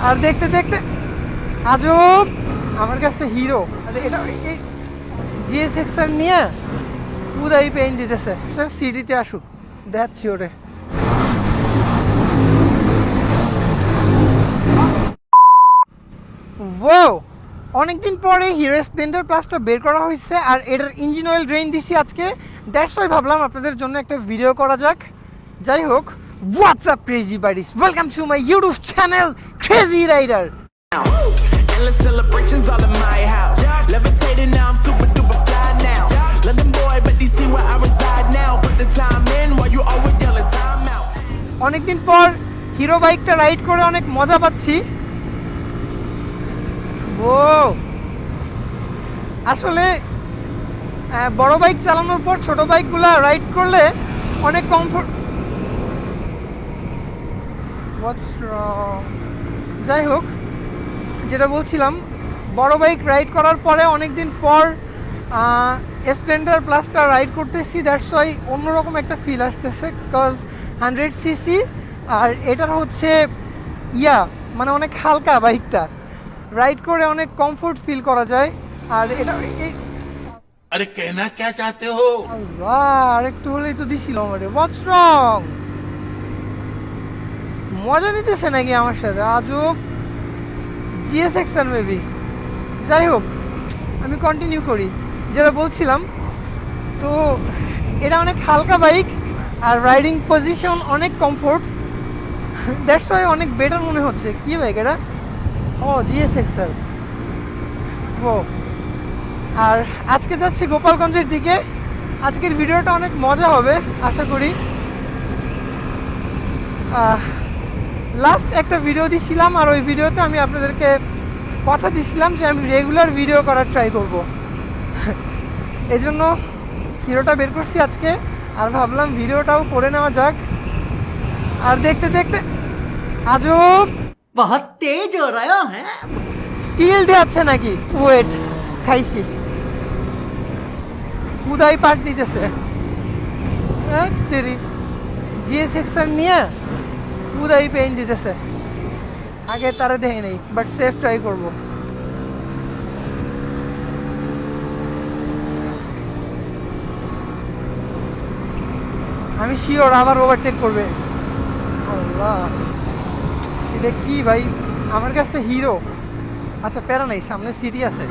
আর দেখতে দেখতে আজব আমার কাছে হিরো এটা জিএসএক্সএল নিয়ে পুরাই পেইন দিতেছে। সিটিতে আসুক দেখাচ্ছি ওরে। ওয়াও, অনেকদিন পরে হিরো স্প্লেন্ডার প্লাসটা বের করা হয়েছে আর এটার ইঞ্জিন অয়েল ড্রেন দিছি আজকে। দ্যাটস ওয়াই ভাবলাম আপনাদের জন্য একটা ভিডিও করা যাক। যাই হোক, what's up crazy buddies, welcome to my YouTube channel crazy rider. Endless celebrations all in my house. Levitating now, I'm super duper fly now. London boy, but DC where I reside now. Put the time in while you always yelling time out. অনেকদিন পর hero বাইকটা ride করে অনেক মজা পাচ্ছি। ও আসলে বড় bike চালানোর পর ছোট বাইকগুলো রাইড করলে অনেক কমফোর্ট। যাই হোক, যেটা বলছিলাম, বড় বাইক রাইড করার পরে অনেকদিন পর স্প্লেন্ডার প্লাসটা রাইড করতেছি। দ্যাটস ওয়াই অন্যরকম একটা ফিল আসতেছে, বিকজ 100 সিসি আর এটার হচ্ছে মানে অনেক হালকা বাইকটা রাইড করে অনেক কমফোর্ট ফিল করা যায়। আর এটা अरे कहना क्या चाहते हो? আরেকটু হলেই তো দিছিল আমারে। হোয়াটস রং? মজা নিতেছে নাকি আমার সাথে? আজব জিএসএক্সএল মেবি। যাই হোক, আমি কন্টিনিউ করি যেটা বলছিলাম। তো এটা অনেক হালকা বাইক আর রাইডিং পজিশন অনেক কমফোর্ট। দ্যাটস ওয়াই অনেক বেটার মনে হচ্ছে। কি বাইক এটা? ও জিএসএক্সএল। ও আর আজকে যাচ্ছি গোপালগঞ্জের দিকে। আজকের ভিডিওটা অনেক মজা হবে আশা করি। লাস্ট একটা ভিডিও দিছিলাম আর ওই ভিডিওতে আমি আপনাদেরকে কথা দিছিলাম যে আমি রেগুলার ভিডিও করার ট্রাই করব। এই জন্য হিরোটা বের করছি আজকে আর ভাবলাম ভিডিওটাও করে নেওয়া যাক। আর দেখতে দেখতে আজব बहुत तेज हो रहा है। স্টিল দেওয়াচ্ছে নাকি? ওয়েট, খাইছি। উদয় পাট নিতেছে জিএসএক্সএল নিয়ে উদয় পেইন দিতেছে। আগে তারা দেখে নেই, বাট সেফ ট্রাই করব। আমি শিওর আবার ওভারটেক করবে। আল্লাহ, এটা কি ভাই? আমার কাছে হিরো। আচ্ছা প্যারা নাই, সামনে সিটি আছে।